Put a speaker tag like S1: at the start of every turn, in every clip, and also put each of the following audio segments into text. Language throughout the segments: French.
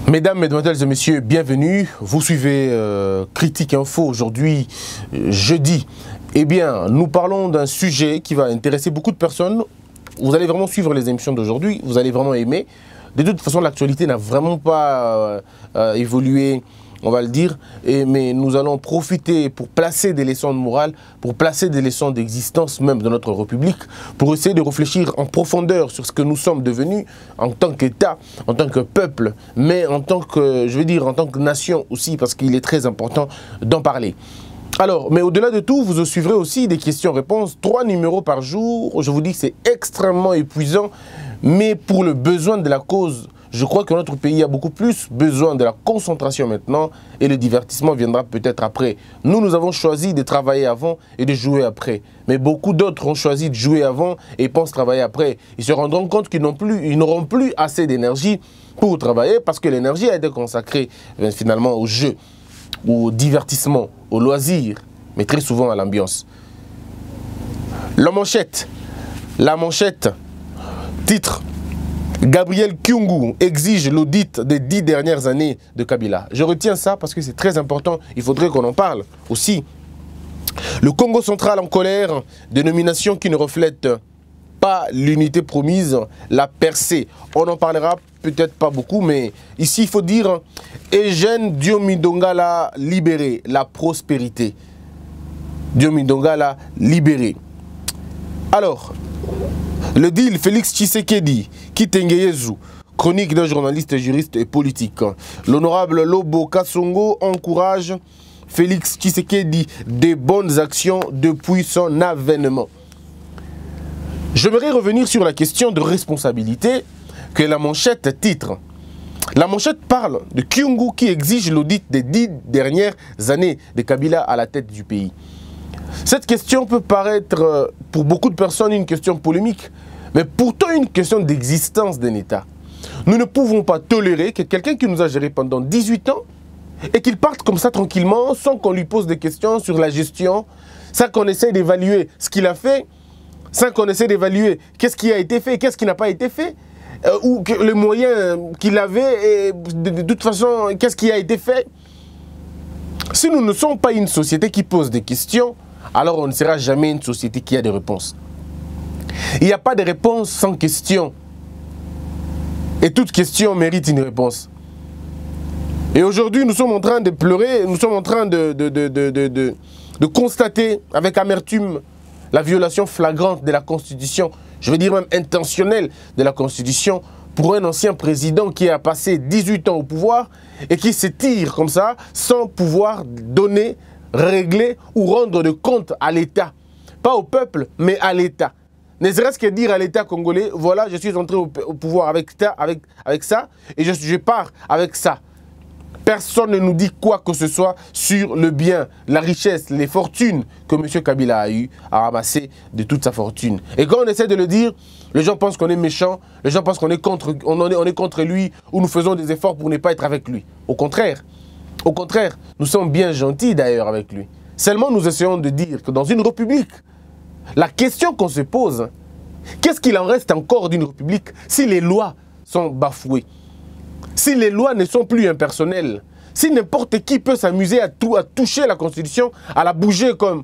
S1: Mesdames, Mesdemoiselles et Messieurs, bienvenue. Vous suivez Critique Info aujourd'hui, jeudi. Eh bien, nous parlons d'un sujet qui va intéresser beaucoup de personnes. Vous allez vraiment suivre les émissions d'aujourd'hui, vous allez vraiment aimer. De toute façon, l'actualité n'a vraiment pas évolué, on va le dire. Mais nous allons profiter pour placer des leçons de morale, pour placer des leçons d'existence même de notre République, pour essayer de réfléchir en profondeur sur ce que nous sommes devenus en tant qu'État, en tant que peuple, mais en tant que, je veux dire, en tant que nation aussi, parce qu'il est très important d'en parler. Alors, mais au-delà de tout, vous suivrez aussi des questions-réponses, 3 numéros par jour. Je vous dis que c'est extrêmement épuisant, mais pour le besoin de la cause, je crois que notre pays a beaucoup plus besoin de la concentration maintenant et le divertissement viendra peut-être après. Nous avons choisi de travailler avant et de jouer après. Mais beaucoup d'autres ont choisi de jouer avant et pensent travailler après. Ils se rendront compte qu'ils n'auront plus assez d'énergie pour travailler parce que l'énergie a été consacrée finalement au jeu, au divertissement, au loisir, mais très souvent à l'ambiance. La manchette, titre. Gabriel Kyungu exige l'audit des 10 dernières années de Kabila. Je retiens ça parce que c'est très important, il faudrait qu'on en parle aussi. Le Congo central en colère, dénomination qui ne reflète pas l'unité promise, la percée. On en parlera peut-être pas beaucoup, mais ici il faut dire Eugène Diomidonga l'a libéré, la prospérité. Diomidonga l'a libéré. Alors, le deal Félix Tshisekedi, Kitengeyezu, chronique d'un journaliste, juriste et politique. L'honorable Lobo Kasongo encourage Félix Tshisekedi des bonnes actions depuis son avènement. J'aimerais revenir sur la question de responsabilité que la manchette titre. La manchette parle de Kyungu qui exige l'audit des 10 dernières années de Kabila à la tête du pays. Cette question peut paraître pour beaucoup de personnes une question polémique, mais pourtant une question d'existence d'un État. Nous ne pouvons pas tolérer que quelqu'un qui nous a géré pendant 18 ans et qu'il parte comme ça tranquillement sans qu'on lui pose des questions sur la gestion, sans qu'on essaie d'évaluer ce qu'il a fait, sans qu'on essaie d'évaluer qu'est-ce qui a été fait, qu'est-ce qui n'a pas été fait, ou que les moyens qu'il avait, et de toute façon, qu'est-ce qui a été fait. Si nous ne sommes pas une société qui pose des questions, alors on ne sera jamais une société qui a des réponses. Il n'y a pas de réponse sans question. Et toute question mérite une réponse. Et aujourd'hui, nous sommes en train de pleurer, nous sommes en train de constater avec amertume la violation flagrante de la Constitution, je veux dire même intentionnelle de la Constitution, pour un ancien président qui a passé 18 ans au pouvoir et qui s'étire comme ça sans pouvoir donner, régler ou rendre de compte à l'État. Pas au peuple, mais à l'État. Ne serait-ce que dire à l'État congolais, voilà, je suis entré au pouvoir avec ça et je pars avec ça. Personne ne nous dit quoi que ce soit sur le bien, la richesse, les fortunes que M. Kabila a eu à ramasser de toute sa fortune. Et quand on essaie de le dire, les gens pensent qu'on est méchant, les gens pensent qu'on est contre lui ou nous faisons des efforts pour ne pas être avec lui. Au contraire, nous sommes bien gentils d'ailleurs avec lui. Seulement nous essayons de dire que dans une république, la question qu'on se pose, qu'est-ce qu'il en reste encore d'une république si les lois sont bafouées? Si les lois ne sont plus impersonnelles, si n'importe qui peut s'amuser à toucher la Constitution, à la bouger comme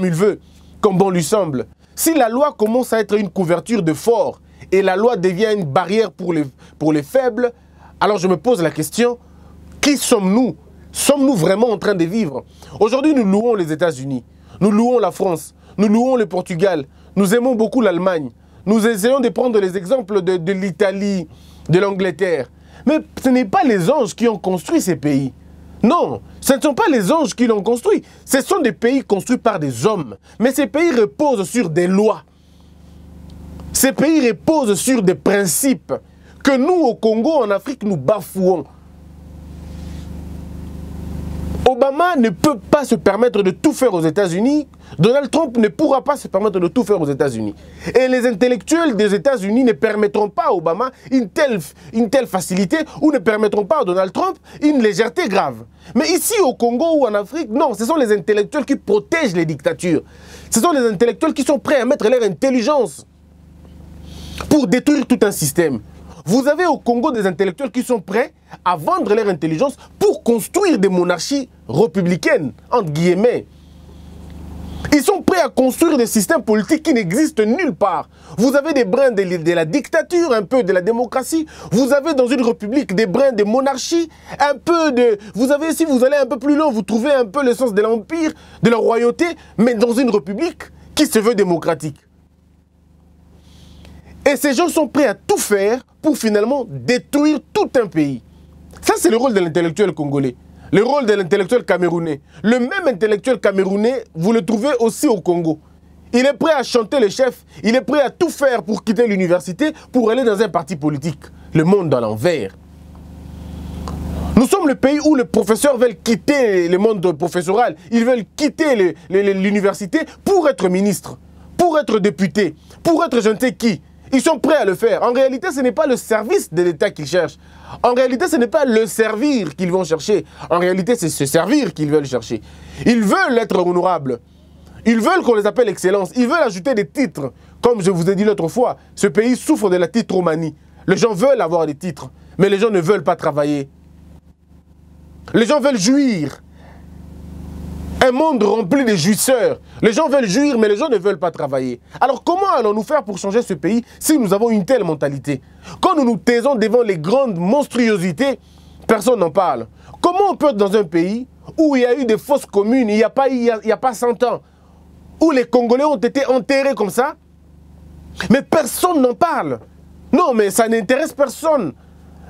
S1: il veut, comme bon lui semble, si la loi commence à être une couverture de fort et la loi devient une barrière pour les faibles, alors je me pose la question, qui sommes-nous? Sommes-nous vraiment en train de vivre? Aujourd'hui, nous louons les États-Unis, nous louons la France, nous louons le Portugal, nous aimons beaucoup l'Allemagne, nous essayons de prendre les exemples de l'Italie, de l'Angleterre. Mais ce n'est pas les anges qui ont construit ces pays. Non, ce ne sont pas les anges qui l'ont construit. Ce sont des pays construits par des hommes. Mais ces pays reposent sur des lois. Ces pays reposent sur des principes que nous, au Congo, en Afrique, nous bafouons. Obama ne peut pas se permettre de tout faire aux États-Unis. Donald Trump ne pourra pas se permettre de tout faire aux États-Unis. Et les intellectuels des États-Unis ne permettront pas à Obama une telle facilité ou ne permettront pas à Donald Trump une légèreté grave. Mais ici au Congo ou en Afrique, non, ce sont les intellectuels qui protègent les dictatures. Ce sont les intellectuels qui sont prêts à mettre leur intelligence pour détruire tout un système. vous avez au Congo des intellectuels qui sont prêts à vendre leur intelligence pour construire des monarchies républicaines, entre guillemets. Ils sont prêts à construire des systèmes politiques qui n'existent nulle part. Vous avez des brins de la dictature, un peu de la démocratie. Vous avez dans une république des brins de monarchie, un peu de... Vous avez, si vous allez un peu plus loin, vous trouvez un peu l'essence de l'empire, de la royauté, mais dans une république qui se veut démocratique. Et ces gens sont prêts à tout faire pour finalement détruire tout un pays. Ça, c'est le rôle de l'intellectuel congolais. Le rôle de l'intellectuel camerounais. Le même intellectuel camerounais, vous le trouvez aussi au Congo. Il est prêt à chanter le chef. Il est prêt à tout faire pour quitter l'université, pour aller dans un parti politique. Le monde à l'envers. Nous sommes le pays où les professeurs veulent quitter le monde professoral. Ils veulent quitter l'université pour être ministre, pour être député, pour être je ne sais qui. Ils sont prêts à le faire. En réalité, ce n'est pas le service de l'État qu'ils cherchent. En réalité, ce n'est pas le servir qu'ils vont chercher. En réalité, c'est se servir qu'ils veulent chercher. Ils veulent être honorables. Ils veulent qu'on les appelle excellence. Ils veulent ajouter des titres. Comme je vous ai dit l'autre fois, ce pays souffre de la titromanie. Les gens veulent avoir des titres, mais les gens ne veulent pas travailler. Les gens veulent jouir. Un monde rempli de jouisseurs. Les gens veulent jouir, mais les gens ne veulent pas travailler. Alors comment allons-nous faire pour changer ce pays si nous avons une telle mentalité? Quand nous nous taisons devant les grandes monstruosités, personne n'en parle. Comment on peut être dans un pays où il y a eu des fosses communes, il n'y a pas 100 ans, où les Congolais ont été enterrés comme ça, mais personne n'en parle? Non, mais ça n'intéresse personne.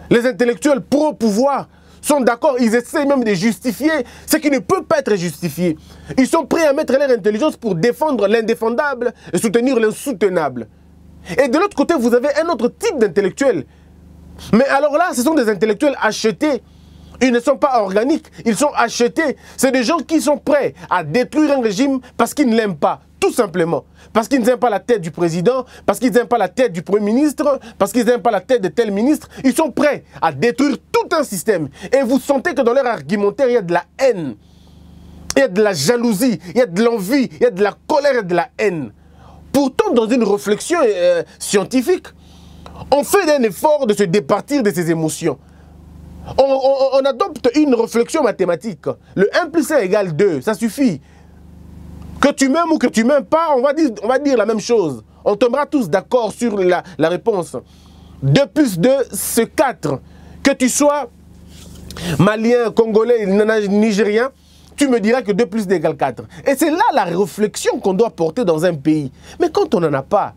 S1: Les intellectuels pro-pouvoir sont d'accord, ils essaient même de justifier ce qui ne peut pas être justifié. Ils sont prêts à mettre leur intelligence pour défendre l'indéfendable et soutenir l'insoutenable. Et de l'autre côté, vous avez un autre type d'intellectuels. Mais alors là, ce sont des intellectuels achetés. Ils ne sont pas organiques, ils sont achetés. C'est des gens qui sont prêts à détruire un régime parce qu'ils ne l'aiment pas, tout simplement. Parce qu'ils n'aiment pas la tête du président, parce qu'ils n'aiment pas la tête du Premier ministre, parce qu'ils n'aiment pas la tête de tel ministre. Ils sont prêts à détruire tout un système. Et vous sentez que dans leur argumentaire, il y a de la haine. Il y a de la jalousie, il y a de l'envie, il y a de la colère et de la haine. Pourtant, dans une réflexion scientifique, on fait un effort de se départir de ces émotions. On adopte une réflexion mathématique. Le 1 plus 1 égale 2, ça suffit. Que tu m'aimes ou que tu m'aimes pas, on va dire la même chose. On tombera tous d'accord sur la réponse. 2 plus 2, c'est 4. Que tu sois malien, congolais, nigérien, tu me diras que 2 plus 2 égale 4. Et c'est là la réflexion qu'on doit porter dans un pays. Mais quand on n'en a pas,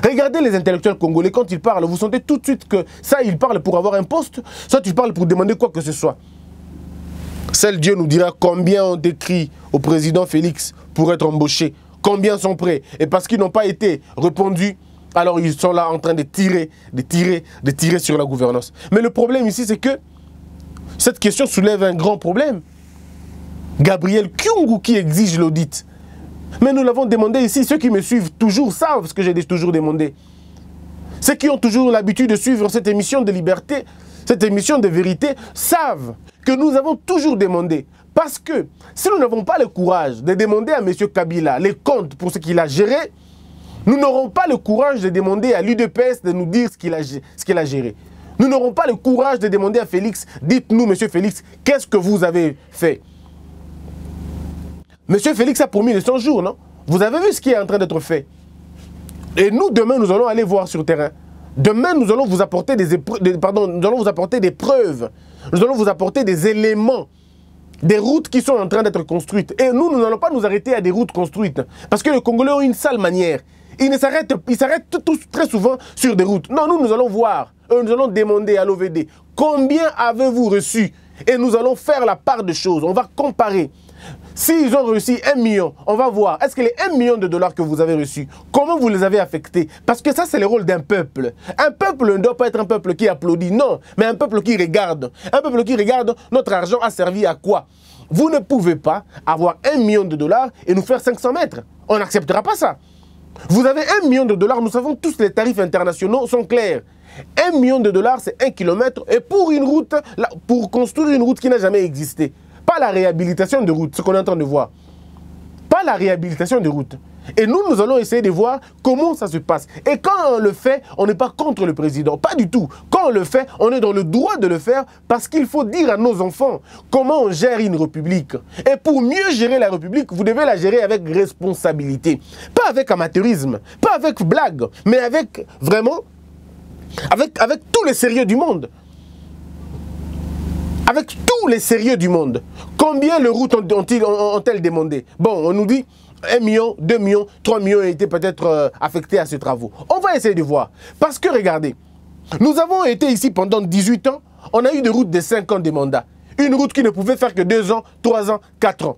S1: regardez les intellectuels congolais, quand ils parlent, vous sentez tout de suite que ça, ils parlent pour avoir un poste, soit ils parlent pour demander quoi que ce soit. Seul Dieu nous dira combien ont écrit au président Félix pour être embauchés, combien sont prêts. Et parce qu'ils n'ont pas été répondus, alors ils sont là en train de tirer sur la gouvernance. Mais le problème ici, c'est que cette question soulève un grand problème. Gabriel Kyungu qui exige l'audit. Mais nous l'avons demandé ici, ceux qui me suivent toujours savent ce que j'ai toujours demandé. Ceux qui ont toujours l'habitude de suivre cette émission de liberté, cette émission de vérité, savent que nous avons toujours demandé. Parce que si nous n'avons pas le courage de demander à M. Kabila les comptes pour ce qu'il a géré, nous n'aurons pas le courage de demander à l'UDPS de nous dire ce qu'il a géré. Nous n'aurons pas le courage de demander à Félix, dites-nous, M. Félix, qu'est-ce que vous avez fait? Monsieur Félix a promis les 100 jours, non? Vous avez vu ce qui est en train d'être fait. Et nous, demain, nous allons aller voir sur le terrain. Demain, nous allons vous apporter des preuves. Nous allons vous apporter des éléments, des routes qui sont en train d'être construites. Et nous n'allons pas nous arrêter à des routes construites. Parce que les Congolais ont une sale manière. Ils s'arrêtent très souvent sur des routes. Non, nous allons voir. Nous allons demander à l'OVD combien avez-vous reçu. Et nous allons faire la part de choses. On va comparer. S'ils ont reçu 1 million, on va voir, est-ce que les 1 million de dollars que vous avez reçus, comment vous les avez affectés? Parce que ça, c'est le rôle d'un peuple. Un peuple ne doit pas être un peuple qui applaudit, non, mais un peuple qui regarde. Un peuple qui regarde, notre argent a servi à quoi? Vous ne pouvez pas avoir 1 million de dollars et nous faire 500 mètres. On n'acceptera pas ça. Vous avez 1 million de dollars, nous savons tous les tarifs internationaux sont clairs. 1 million de dollars, c'est 1 kilomètre. Et pour une route, pour construire une route qui n'a jamais existé, pas la réhabilitation de route, ce qu'on est en train de voir. Pas la réhabilitation de route. Et nous, nous allons essayer de voir comment ça se passe. Et quand on le fait, on n'est pas contre le président, pas du tout. Quand on le fait, on est dans le droit de le faire parce qu'il faut dire à nos enfants comment on gère une république. Et pour mieux gérer la république, vous devez la gérer avec responsabilité. Pas avec amateurisme, pas avec blague, mais avec vraiment, avec tout le sérieux du monde. Avec tous les sérieux du monde. Combien les routes ont-elles demandé? Bon, on nous dit 1 million, 2 millions, 3 millions ont été peut-être affectés à ces travaux. On va essayer de voir. Parce que regardez, nous avons été ici pendant 18 ans, on a eu des routes de 5 ans de mandat. Une route qui ne pouvait faire que 2 ans, 3 ans, 4 ans.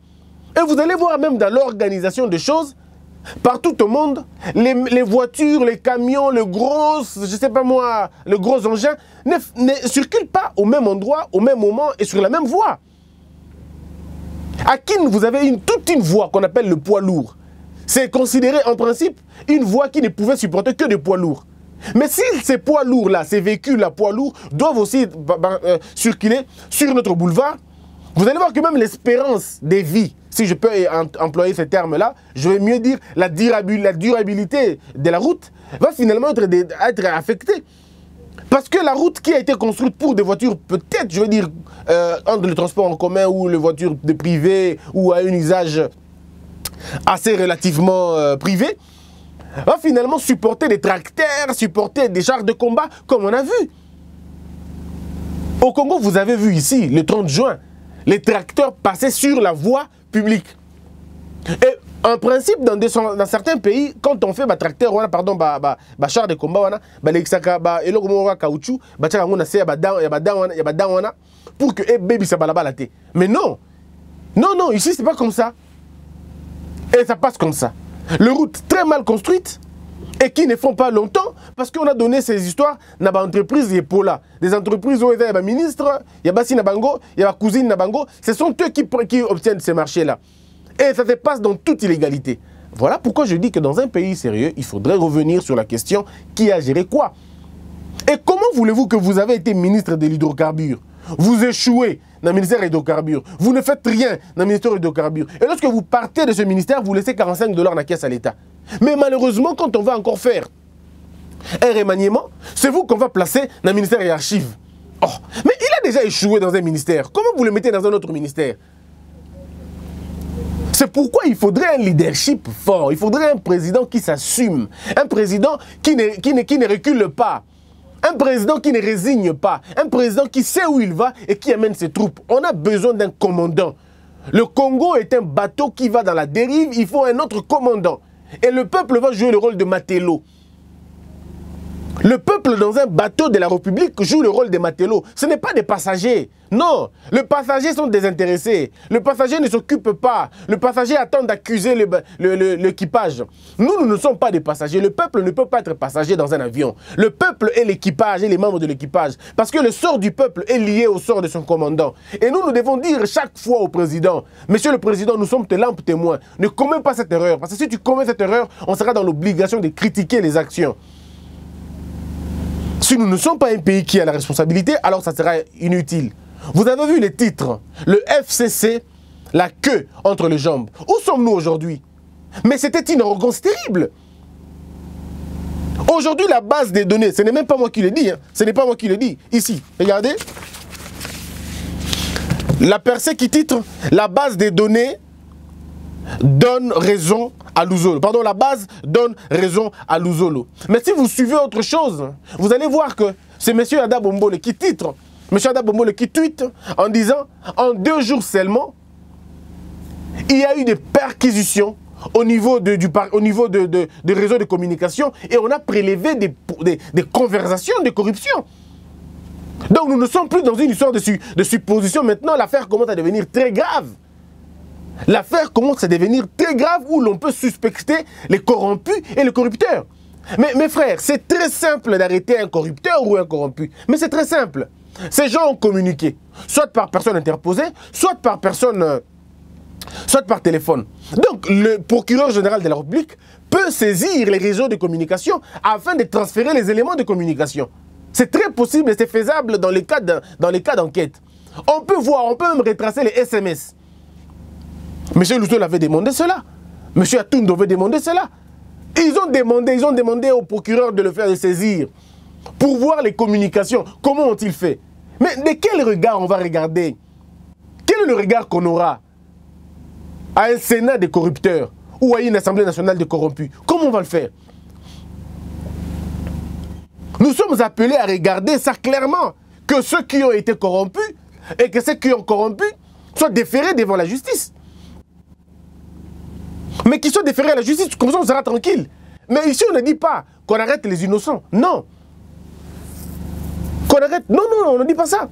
S1: Et vous allez voir même dans l'organisation des choses, partout au monde, les voitures, les camions, le gros engin ne circulent pas au même endroit, au même moment et sur la même voie. À Kin, vous avez toute une voie qu'on appelle le poids lourd. C'est considéré en principe une voie qui ne pouvait supporter que des poids lourds. Mais si ces poids lourds-là, ces véhicules-là, poids lourds, doivent aussi circuler sur notre boulevard, vous allez voir que même l'espérance des vies, si je peux employer ce terme-là, je vais mieux dire la durabilité de la route, va finalement être affectée. Parce que la route qui a été construite pour des voitures, peut-être, je veux dire, entre le transport en commun ou les voitures de privé ou à un usage assez relativement privé, va finalement supporter des tracteurs, supporter des chars de combat, comme on a vu. Au Congo, vous avez vu ici, le 30 juin, les tracteurs passaient sur la voie publique. Et en principe, dans certains pays, quand on fait tracteur, char de combat, pour que baby ça balabala. Mais non, non, ici c'est pas comme ça. Et ça passe comme ça. Les routes très mal construites et qui ne font pas longtemps parce qu'on a donné ces histoires dans les entreprises des entreprises où il y a des ministres, il y a Bassi Nabango, il y a la cousine Nabango. Ce sont eux qui obtiennent ces marchés-là. Et ça se passe dans toute illégalité. Voilà pourquoi je dis que dans un pays sérieux, il faudrait revenir sur la question qui a géré quoi. Et comment voulez-vous que vous avez été ministre de l'hydrocarbure? Vous échouez dans le ministère de l'hydrocarbure. Vous ne faites rien dans le ministère de l'hydrocarbure. Et lorsque vous partez de ce ministère, vous laissez 45 $ dans la caisse à l'État. Mais malheureusement, quand on va encore faire un remaniement, c'est vous qu'on va placer dans le ministère des Archives. Oh, mais il a déjà échoué dans un ministère. Comment vous le mettez dans un autre ministère? C'est pourquoi il faudrait un leadership fort. Il faudrait un président qui s'assume. Un président qui ne recule pas. Un président qui ne résigne pas. Un président qui sait où il va et qui amène ses troupes. On a besoin d'un commandant. Le Congo est un bateau qui va dans la dérive. Il faut un autre commandant. Et le peuple va jouer le rôle de matelot. Le peuple dans un bateau de la République joue le rôle des matelots. Ce n'est pas des passagers. Non, les passagers sont désintéressés. Le passager ne s'occupe pas. Le passager attend d'accuser l'équipage. Nous ne sommes pas des passagers. Le peuple ne peut pas être passager dans un avion. Le peuple est l'équipage et les membres de l'équipage. Parce que le sort du peuple est lié au sort de son commandant. Et nous devons dire chaque fois au président, Monsieur le Président, nous sommes tes lampes témoins. Ne commets pas cette erreur. Parce que si tu commets cette erreur, on sera dans l'obligation de critiquer les actions. Si nous ne sommes pas un pays qui a la responsabilité, alors ça sera inutile. Vous avez vu les titres, le FCC, la queue entre les jambes. Où sommes-nous aujourd'hui? Mais c'était une arrogance terrible. Aujourd'hui, la base des données, ce n'est même pas moi qui le dis, hein. Ce n'est pas moi qui le dis. Ici, regardez. La percée qui titre, la base des données donne raison à Luzolo. Pardon, la base donne raison à Luzolo. Mais si vous suivez autre chose, vous allez voir que c'est M. Ada Bombole qui titre, M. Ada Bombole qui tweet en disant, en 2 jours seulement, il y a eu des perquisitions au niveau des réseaux de communication et on a prélevé des conversations de corruption. Donc nous ne sommes plus dans une histoire de supposition. Maintenant, l'affaire commence à devenir très grave. L'affaire commence à devenir très grave où l'on peut suspecter les corrompus et les corrupteurs. Mais mes frères, c'est très simple d'arrêter un corrupteur ou un corrompu. Mais c'est très simple. Ces gens ont communiqué, soit par personne interposée, soit par personne, soit par téléphone. Donc le procureur général de la République peut saisir les réseaux de communication afin de transférer les éléments de communication. C'est très possible et c'est faisable dans les cas d'enquête. On peut voir, on peut même retracer les SMS. M. Luzolo avait demandé cela. M. Atundo veut demander cela. Ils ont demandé au procureur de le faire saisir pour voir les communications. Comment ont-ils fait? Mais de quel regard on va regarder? Quel est le regard qu'on aura à un Sénat de corrupteurs ou à une Assemblée nationale de corrompus? Comment on va le faire? Nous sommes appelés à regarder ça clairement, que ceux qui ont été corrompus et que ceux qui ont corrompu soient déférés devant la justice. Mais qu'ils soient déférés à la justice, comme ça on sera tranquille. Mais ici on ne dit pas qu'on arrête les innocents, non. Qu'on arrête, non, on ne dit pas ça.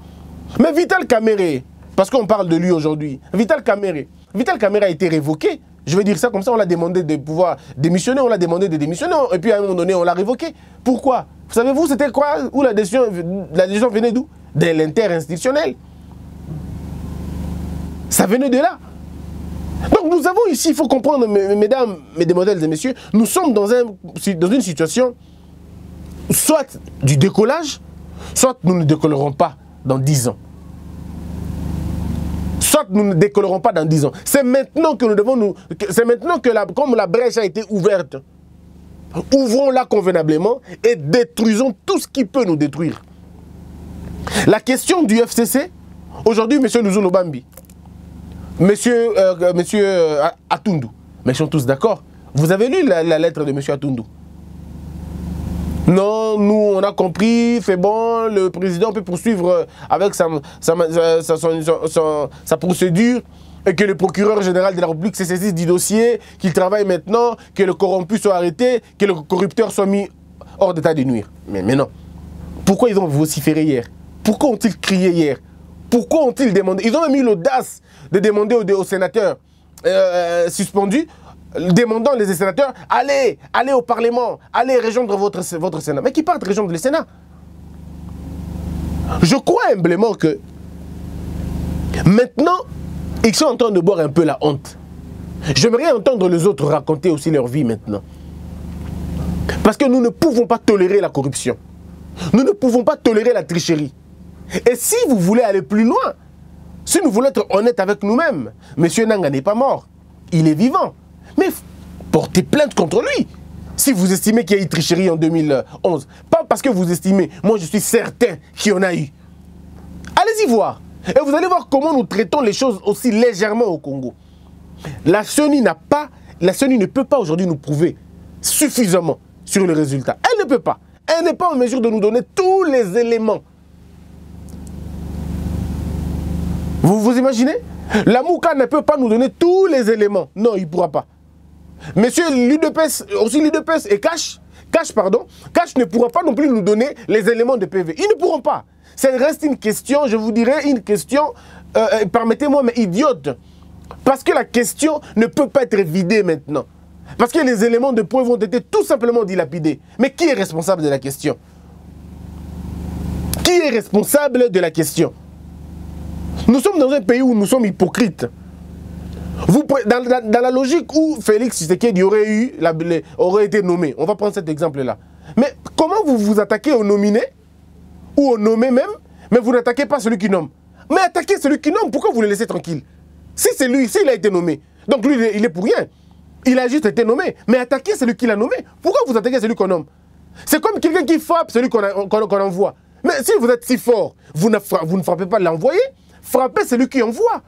S1: Mais Vital Kamerhe, parce qu'on parle de lui aujourd'hui, Vital Kamerhe a été révoqué. Je vais dire ça comme ça, on l'a demandé de pouvoir démissionner, on l'a demandé de démissionner, et puis à un moment donné, on l'a révoqué. Pourquoi? Savez-vous, c'était quoi? Où la décision venait d'où? De l'inter-institutionnel. Ça venait de là. Donc nous avons ici, il faut comprendre, mesdames, mesdemoiselles et messieurs, nous sommes dans une situation, soit du décollage, soit nous ne décollerons pas dans 10 ans. Soit nous ne décollerons pas dans 10 ans. C'est maintenant que nous devons c'est maintenant que comme la brèche a été ouverte, ouvrons-la convenablement et détruisons tout ce qui peut nous détruire. La question du FCC, aujourd'hui, M. Nuzulu Bambi, Monsieur Atundo, mais ils sont tous d'accord. Vous avez lu la lettre de M. Atundo? Non, nous on a compris, c'est bon, le président peut poursuivre avec sa procédure et que le procureur général de la République se saisisse du dossier, qu'il travaille maintenant, que le corrompu soit arrêté, que le corrupteur soit mis hors d'état de nuire. Mais non. Pourquoi ils ont vociféré hier? Pourquoi ont-ils crié hier? Pourquoi ont-ils demandé? Ils ont même eu l'audace de demander aux sénateurs suspendus, demandant les sénateurs, allez au Parlement, allez rejoindre votre Sénat. Mais qui partent rejoindre le Sénat? Je crois humblement que maintenant, ils sont en train de boire un peu la honte. J'aimerais entendre les autres raconter aussi leur vie maintenant. Parce que nous ne pouvons pas tolérer la corruption. Nous ne pouvons pas tolérer la tricherie. Et si vous voulez aller plus loin, si nous voulons être honnêtes avec nous-mêmes, M. Nanga n'est pas mort, il est vivant. Mais portez plainte contre lui. Si vous estimez qu'il y a eu tricherie en 2011, pas parce que vous estimez, moi je suis certain qu'il y en a eu. Allez-y voir. Et vous allez voir comment nous traitons les choses aussi légèrement au Congo. La CENI ne peut pas aujourd'hui nous prouver suffisamment sur le résultat. Elle ne peut pas. Elle n'est pas en mesure de nous donner tous les éléments. Vous imaginez? La Mouka ne peut pas nous donner tous les éléments. Non, il ne pourra pas. Monsieur l'UDPS, aussi l'UDPS et Cash ne pourra pas non plus nous donner les éléments de PV. Ils ne pourront pas. Ça reste une question, je vous dirais, une question, permettez-moi, mais idiote. Parce que la question ne peut pas être vidée maintenant. Parce que les éléments de preuve ont été tout simplement dilapidés. Mais qui est responsable de la question? Qui est responsable de la question? Nous sommes dans un pays où nous sommes hypocrites. Dans la logique où Félix Tshisekedi aurait été nommé, on va prendre cet exemple-là. Mais comment vous vous attaquez au nominé, ou au nommé même, mais vous n'attaquez pas celui qui nomme? Mais attaquez celui qui nomme, pourquoi vous le laissez tranquille? Si c'est lui, s'il a été nommé, donc lui, il est pour rien. Il a juste été nommé. Mais attaquez celui qui l'a nommé. Pourquoi vous attaquez celui qu'on nomme? C'est comme quelqu'un qui frappe celui qu'on envoie. Mais si vous êtes si fort, vous ne frappez pas l'envoyé, frappez celui qui envoie.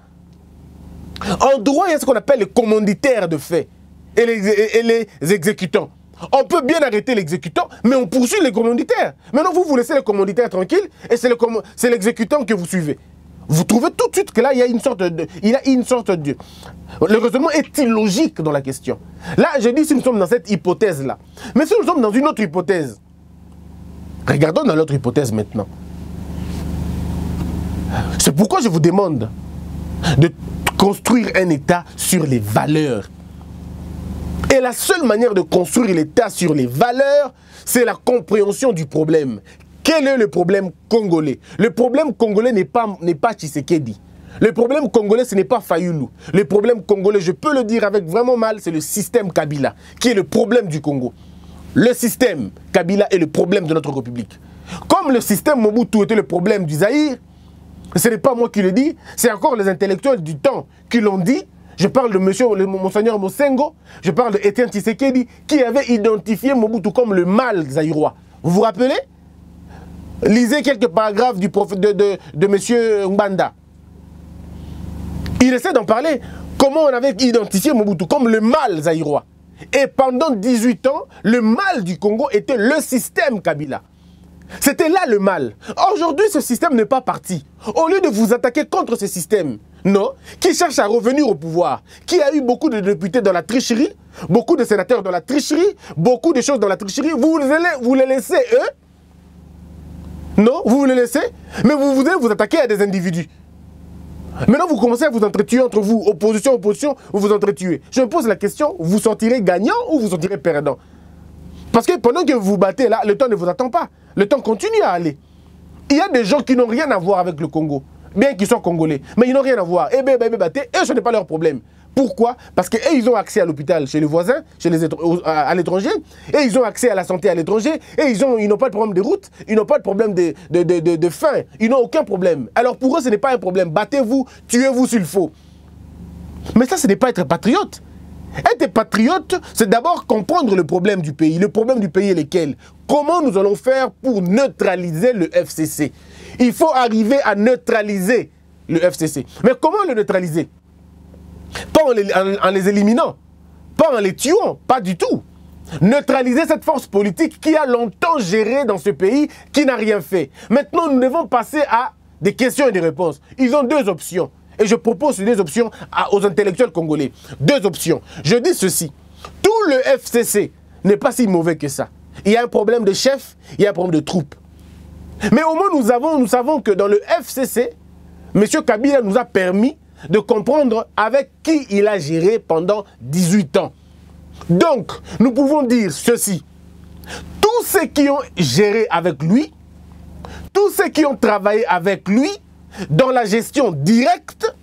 S1: En droit, il y a ce qu'on appelle les commanditaires de fait et les exécutants. On peut bien arrêter l'exécutant, mais on poursuit les commanditaires. Maintenant, vous laissez les commanditaires tranquilles et c'est l'exécutant que vous suivez. Vous trouvez tout de suite que là, il y a une sorte de... Le raisonnement est illogique dans la question. Là, je dis si nous sommes dans cette hypothèse-là. Mais si nous sommes dans une autre hypothèse, regardons dans l'autre hypothèse maintenant. C'est pourquoi je vous demande de construire un État sur les valeurs. Et la seule manière de construire l'État sur les valeurs, c'est la compréhension du problème. Quel est le problème congolais? Le problème congolais n'est pas Tshisekedi. Le problème congolais, ce n'est pas Fayoulou. Le problème congolais, je peux le dire avec vraiment mal, c'est le système Kabila, qui est le problème du Congo. Le système Kabila est le problème de notre République. Comme le système Mobutu était le problème du Zaïre, ce n'est pas moi qui le dis, c'est encore les intellectuels du temps qui l'ont dit, Je parle de monsieur, Monseigneur Mosengo. Je parle de Etienne Tshisekedi qui avait identifié Mobutu comme le mal zaïrois. Vous vous rappelez? Lisez quelques paragraphes de monsieur Mbanda. Il essaie d'en parler. Comment on avait identifié Mobutu comme le mal zaïrois. Et pendant 18 ans, le mal du Congo était le système Kabila. C'était là le mal. Aujourd'hui, ce système n'est pas parti. Au lieu de vous attaquer contre ce système, non, qui cherche à revenir au pouvoir, qui a eu beaucoup de députés dans la tricherie, beaucoup de sénateurs dans la tricherie, beaucoup de choses dans la tricherie, vous les laissez eux. Non, vous les laissez, mais vous allez vous attaquer à des individus. Maintenant, vous commencez à vous entretuer entre vous, opposition, vous vous entretuez. Je me pose la question, vous sortirez gagnant ou vous sortirez perdant? Parce que pendant que vous vous battez là, le temps ne vous attend pas. Le temps continue à aller. Il y a des gens qui n'ont rien à voir avec le Congo, bien qu'ils soient congolais, mais ils n'ont rien à voir. Et ce n'est pas leur problème. Pourquoi? Parce qu'eux, ils ont accès à l'hôpital chez les voisins, à l'étranger, et ils ont accès à la santé à l'étranger, et ils n'ont pas de problème de route, ils n'ont pas de problème de faim, ils n'ont aucun problème. Alors pour eux, ce n'est pas un problème. Battez-vous, tuez-vous s'il faut. Mais ça, ce n'est pas être patriote. Être patriote, c'est d'abord comprendre le problème du pays. Le problème du pays est lequel? Comment nous allons faire pour neutraliser le FCC? Il faut arriver à neutraliser le FCC. Mais comment le neutraliser? Pas en les éliminant, pas en les tuant, pas du tout. Neutraliser cette force politique qui a longtemps géré dans ce pays, qui n'a rien fait. Maintenant, nous devons passer à des questions et des réponses. Ils ont deux options. Et je propose ces deux options aux intellectuels congolais. Deux options. Je dis ceci. Tout le FCC n'est pas si mauvais que ça. Il y a un problème de chef, il y a un problème de troupes. Mais au moins, nous savons que dans le FCC, M. Kabila nous a permis de comprendre avec qui il a géré pendant 18 ans. Donc, nous pouvons dire ceci. Tous ceux qui ont géré avec lui, tous ceux qui ont travaillé avec lui, dans la gestion directe,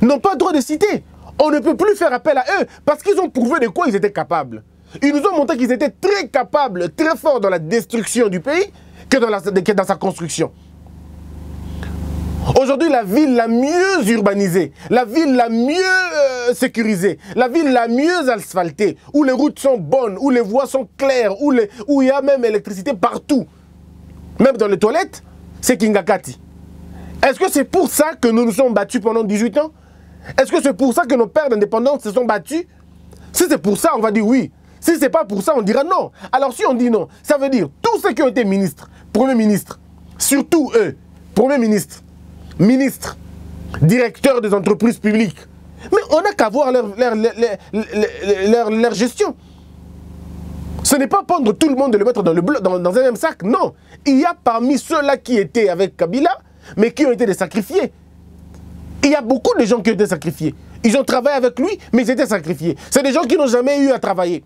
S1: n'ont pas le droit de citer. On ne peut plus faire appel à eux parce qu'ils ont prouvé de quoi ils étaient capables. Ils nous ont montré qu'ils étaient très capables, très forts dans la destruction du pays que dans sa construction. Aujourd'hui, la ville la mieux urbanisée, la ville la mieux sécurisée, la ville la mieux asphaltée, où les routes sont bonnes, où les voies sont claires, où il y a même électricité partout, même dans les toilettes, c'est Kingakati. Est-ce que c'est pour ça que nous nous sommes battus pendant 18 ans? Est-ce que c'est pour ça que nos pères d'indépendance se sont battus? Si c'est pour ça, on va dire oui. Si ce n'est pas pour ça, on dira non. Alors si on dit non, ça veut dire tous ceux qui ont été ministres, premiers ministres, surtout eux, premiers ministres, ministres, directeurs des entreprises publiques, mais on n'a qu'à voir leur gestion. Ce n'est pas prendre tout le monde et le mettre dans un même sac, non. Il y a parmi ceux-là qui étaient avec Kabila, mais qui ont été des sacrifiés. Il y a beaucoup de gens qui ont été sacrifiés. Ils ont travaillé avec lui, mais ils étaient sacrifiés. C'est des gens qui n'ont jamais eu à travailler.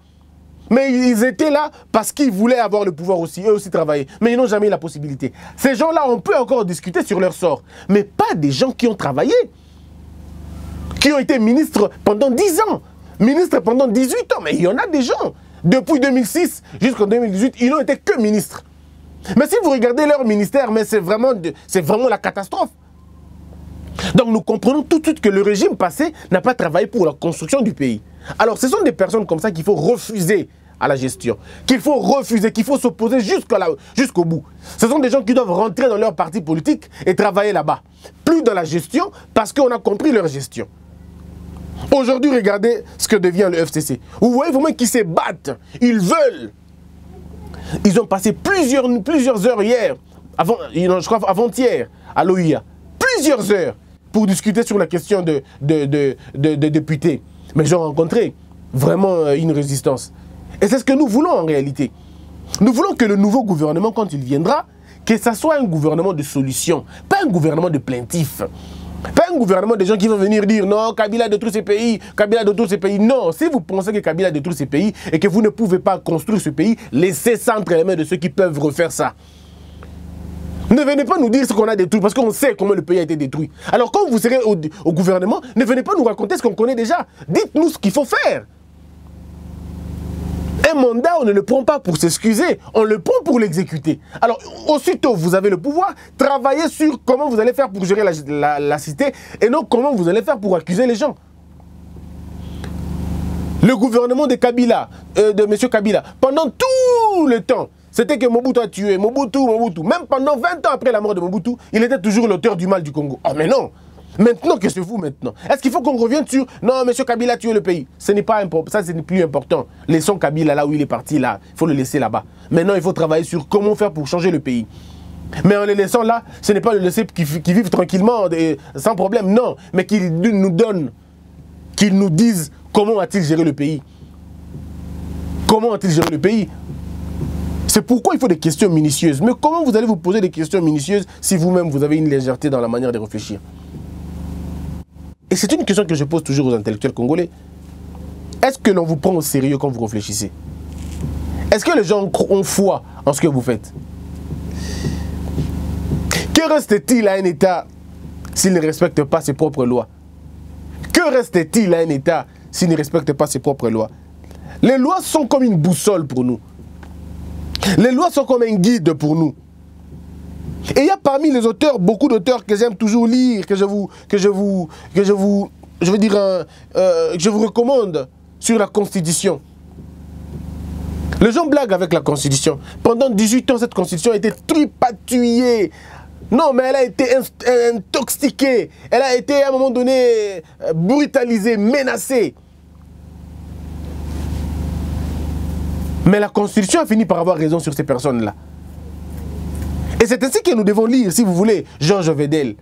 S1: Mais ils étaient là parce qu'ils voulaient avoir le pouvoir aussi, eux aussi travailler. Mais ils n'ont jamais eu la possibilité. Ces gens-là, on peut encore discuter sur leur sort. Mais pas des gens qui ont travaillé. Qui ont été ministres pendant 10 ans. Ministres pendant 18 ans. Mais il y en a des gens. Depuis 2006 jusqu'en 2018, ils n'ont été que ministres. Mais si vous regardez leur ministère, mais c'est vraiment la catastrophe. Donc nous comprenons tout de suite que le régime passé n'a pas travaillé pour la construction du pays. Alors ce sont des personnes comme ça qu'il faut refuser à la gestion, qu'il faut refuser, qu'il faut s'opposer jusqu'au bout. Ce sont des gens qui doivent rentrer dans leur parti politique et travailler là-bas. Plus dans la gestion, parce qu'on a compris leur gestion. Aujourd'hui, regardez ce que devient le FCC. Vous voyez vraiment qu'ils se battent, ils veulent. Ils ont passé plusieurs heures hier, je crois avant-hier, à l'OIA. Plusieurs heures pour discuter sur la question de députés. Mais ils ont rencontré vraiment une résistance. Et c'est ce que nous voulons en réalité. Nous voulons que le nouveau gouvernement, quand il viendra, que ça soit un gouvernement de solution, pas un gouvernement de plaintifs. Pas un gouvernement de gens qui vont venir dire non, Kabila détruit ces pays, Kabila détruit ces pays. Non, si vous pensez que Kabila détruit ces pays et que vous ne pouvez pas construire ce pays, laissez ça entre les mains de ceux qui peuvent refaire ça. Ne venez pas nous dire ce qu'on a détruit parce qu'on sait comment le pays a été détruit. Alors quand vous serez au gouvernement, ne venez pas nous raconter ce qu'on connaît déjà. Dites-nous ce qu'il faut faire. Un mandat, on ne le prend pas pour s'excuser, on le prend pour l'exécuter. Alors, aussitôt, vous avez le pouvoir, travaillez sur comment vous allez faire pour gérer la cité et non comment vous allez faire pour accuser les gens. Le gouvernement de Kabila, de M. Kabila, pendant tout le temps, c'était que Mobutu a tué, Mobutu. Même pendant 20 ans après la mort de Mobutu, il était toujours l'auteur du mal du Congo. Oh mais non! Maintenant, qu'est-ce que c'est vous maintenant? Est-ce qu'il faut qu'on revienne sur non, M. Kabila a tué le pays? Ce n'est pas important, ça ce n'est plus important. Laissons Kabila là où il est parti, là. Il faut le laisser là-bas. Maintenant, il faut travailler sur comment faire pour changer le pays. Mais en les laissant là, ce n'est pas le laisser qu'ils vivent tranquillement, sans problème, non. Mais qu'ils nous donnent, qu'ils nous disent comment a-t-il géré le pays. Comment a-t-il géré le pays? C'est pourquoi il faut des questions minutieuses. Mais comment vous allez vous poser des questions minutieuses si vous-même vous avez une légèreté dans la manière de réfléchir? Et c'est une question que je pose toujours aux intellectuels congolais. Est-ce que l'on vous prend au sérieux quand vous réfléchissez? Est-ce que les gens ont foi en ce que vous faites? Que reste-t-il à un État s'il ne respecte pas ses propres lois? Que reste-t-il à un État s'il ne respecte pas ses propres lois? Les lois sont comme une boussole pour nous. Les lois sont comme un guide pour nous. Et il y a parmi les auteurs, beaucoup d'auteurs que j'aime toujours lire, que je vous recommande sur la Constitution. Les gens blaguent avec la Constitution. Pendant 18 ans, cette Constitution a été tripatouillée. Non, mais elle a été intoxiquée. Elle a été, à un moment donné, brutalisée, menacée. Mais la Constitution a fini par avoir raison sur ces personnes-là. Et c'est ainsi que nous devons lire, si vous voulez, Georges Vedel.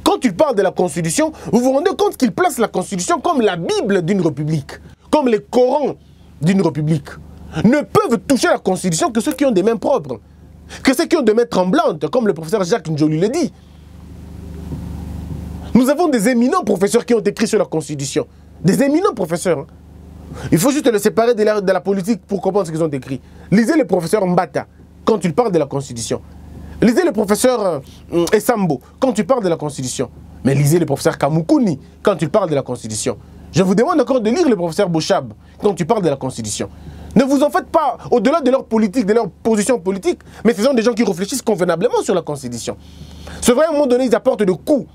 S1: Quand il parle de la Constitution, vous vous rendez compte qu'il place la Constitution comme la Bible d'une république, comme les Corans d'une république. Ne peuvent toucher la Constitution que ceux qui ont des mains propres, que ceux qui ont des mains tremblantes, comme le professeur Jacques Njoli le dit. Nous avons des éminents professeurs qui ont écrit sur la Constitution. Des éminents professeurs. Hein. Il faut juste le séparer de la politique pour comprendre ce qu'ils ont écrit. Lisez le professeur Mbata quand il parle de la Constitution. Lisez le professeur Essambo quand tu parles de la Constitution. Mais lisez le professeur Kamoukouni quand tu parles de la Constitution. Je vous demande encore de lire le professeur Bouchab quand tu parles de la Constitution. Ne vous en faites pas au-delà de leur politique, de leur position politique, mais ce sont des gens qui réfléchissent convenablement sur la Constitution. C'est vrai, à un moment donné, ils apportent des coups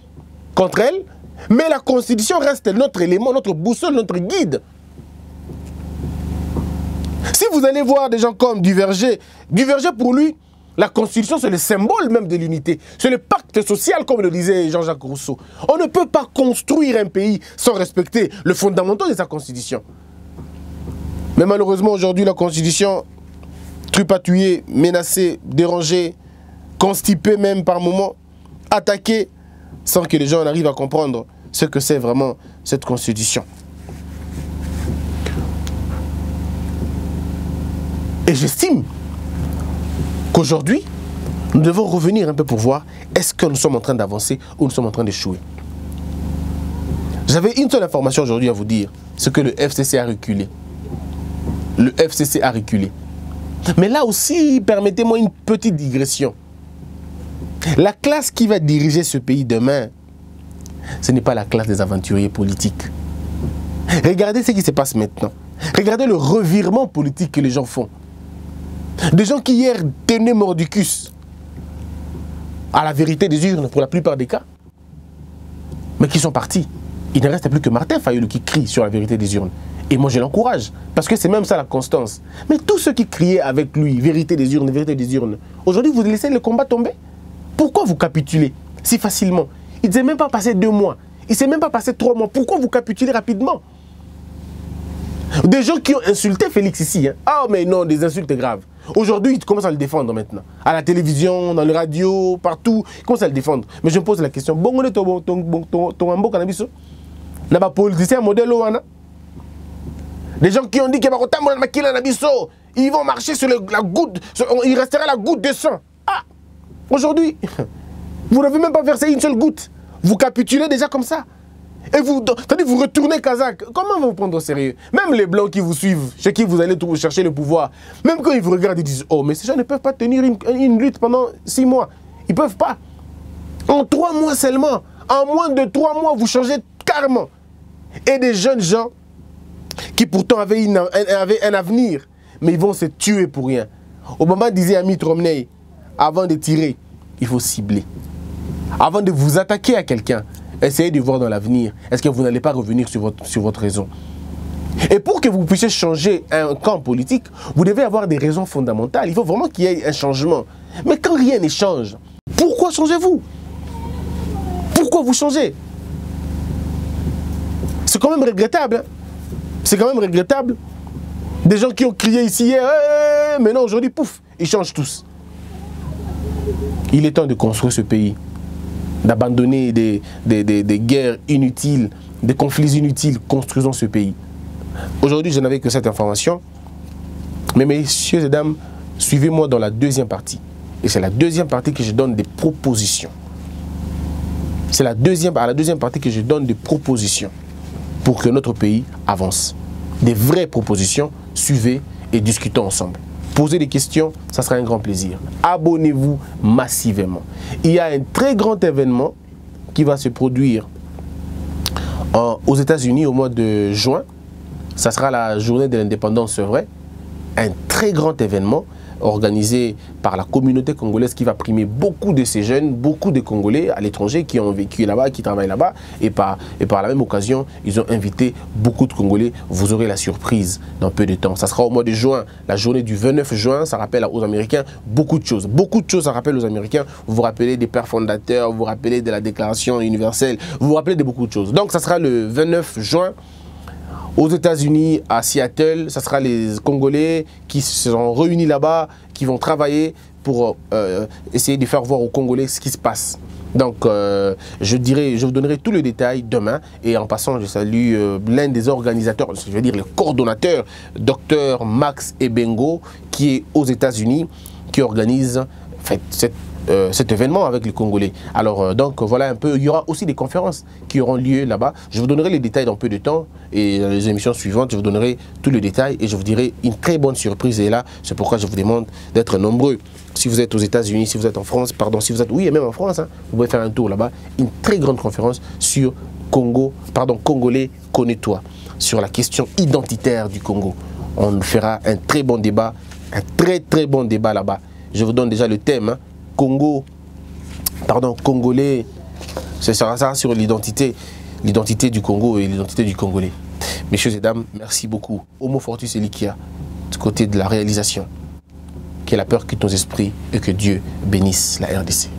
S1: contre elle, mais la Constitution reste notre élément, notre boussole, notre guide. Si vous allez voir des gens comme Duverger pour lui, la Constitution, c'est le symbole même de l'unité. C'est le pacte social, comme le disait Jean-Jacques Rousseau. On ne peut pas construire un pays sans respecter le fondamental de sa Constitution. Mais malheureusement, aujourd'hui, la Constitution, tripatouillée, menacée, dérangée, constipée même par moments, attaquée, sans que les gens arrivent à comprendre ce que c'est vraiment cette Constitution. Et j'estime qu'aujourd'hui, nous devons revenir un peu pour voir est-ce que nous sommes en train d'avancer ou nous sommes en train d'échouer. J'avais une seule information aujourd'hui à vous dire, c'est que le FCC a reculé. Le FCC a reculé. Mais là aussi, permettez-moi une petite digression. La classe qui va diriger ce pays demain, ce n'est pas la classe des aventuriers politiques. Regardez ce qui se passe maintenant. Regardez le revirement politique que les gens font. Des gens qui hier tenaient mordicus à la vérité des urnes pour la plupart des cas, mais qui sont partis. Il ne reste plus que Martin Fayulu qui crie sur la vérité des urnes. Et moi je l'encourage, parce que c'est même ça la constance. Mais tous ceux qui criaient avec lui, vérité des urnes, aujourd'hui vous laissez le combat tomber. Pourquoi vous capitulez si facilement? Il ne s'est même pas passé 2 mois, il ne s'est même pas passé 3 mois. Pourquoi vous capitulez rapidement? Des gens qui ont insulté Félix ici, hein. Ah mais non, des insultes graves. Aujourd'hui, ils commencent à le défendre maintenant. À la télévision, dans les radios, partout, ils commencent à le défendre. Mais je me pose la question, des gens qui ont dit qu'ils vont marcher sur la goutte, il restera la goutte de sang. Ah, aujourd'hui, vous n'avez même pas versé une seule goutte. Vous capitulez déjà comme ça. Et vous retournez Kazakh. Comment vous prendre au sérieux? Même les Blancs qui vous suivent, chez qui vous allez chercher le pouvoir, même quand ils vous regardent, ils disent « Oh, mais ces gens ne peuvent pas tenir une lutte pendant 6 mois. Ils ne peuvent pas. En 3 mois seulement, en moins de 3 mois, vous changez carrément. » Et des jeunes gens qui pourtant avaient un avenir, mais ils vont se tuer pour rien. Obama disait à Mitt Romney, avant de tirer, il faut cibler. Avant de vous attaquer à quelqu'un, essayez de voir dans l'avenir. Est-ce que vous n'allez pas revenir sur votre raison? Et pour que vous puissiez changer un camp politique, vous devez avoir des raisons fondamentales. Il faut vraiment qu'il y ait un changement. Mais quand rien ne change, pourquoi changez-vous? Pourquoi vous changez? C'est quand même regrettable. Hein? C'est quand même regrettable. Des gens qui ont crié ici hier, maintenant aujourd'hui, pouf, ils changent tous. Il est temps de construire ce pays, d'abandonner des guerres inutiles, des conflits inutiles. Construisons ce pays. Aujourd'hui, je n'avais que cette information. Mais messieurs et dames, suivez-moi dans la deuxième partie. Et c'est la deuxième partie que je donne des propositions. C'est à la deuxième partie que je donne des propositions pour que notre pays avance. Des vraies propositions, suivez et discutons ensemble. Posez des questions, ça sera un grand plaisir. Abonnez-vous massivement. Il y a un très grand événement qui va se produire aux États-Unis au mois de juin. Ça sera la journée de l'indépendance, c'est vrai. Un très grand événement organisé par la communauté congolaise qui va primer beaucoup de ces jeunes, beaucoup de Congolais à l'étranger qui ont vécu là-bas, qui travaillent là-bas. Et par la même occasion, ils ont invité beaucoup de Congolais. Vous aurez la surprise dans peu de temps. Ça sera au mois de juin, la journée du 29 juin. Ça rappelle aux Américains beaucoup de choses. Beaucoup de choses, ça rappelle aux Américains. Vous vous rappelez des pères fondateurs, vous vous rappelez de la Déclaration universelle, vous vous rappelez de beaucoup de choses. Donc, ça sera le 29 juin. Aux États-Unis, à Seattle, ça sera les Congolais qui se sont réunis là-bas, qui vont travailler pour essayer de faire voir aux Congolais ce qui se passe. Donc, je vous donnerai tous les détails demain. Et en passant, je salue l'un des organisateurs, je veux dire le coordonnateur, Dr Max Ebengo, qui est aux États-Unis, qui organise cet événement avec les Congolais. Alors, donc, voilà un peu. Il y aura aussi des conférences qui auront lieu là-bas. Je vous donnerai les détails dans peu de temps. Et dans les émissions suivantes, je vous donnerai tous les détails. Et je vous dirai une très bonne surprise est là. C'est pourquoi je vous demande d'être nombreux. Si vous êtes aux États-Unis, si vous êtes en France, pardon, si vous êtes, oui, et même en France, hein, vous pouvez faire un tour là-bas. Une très grande conférence sur Congolais, connais-toi. Sur la question identitaire du Congo. On fera un très bon débat. Un très bon débat là-bas. Je vous donne déjà le thème, hein. Congolais, ce sera ça sur l'identité du Congo et l'identité du Congolais. Messieurs et dames, merci beaucoup. Homo Fortus Elikia, du côté de la réalisation. Que la peur quitte nos esprits et que Dieu bénisse la RDC.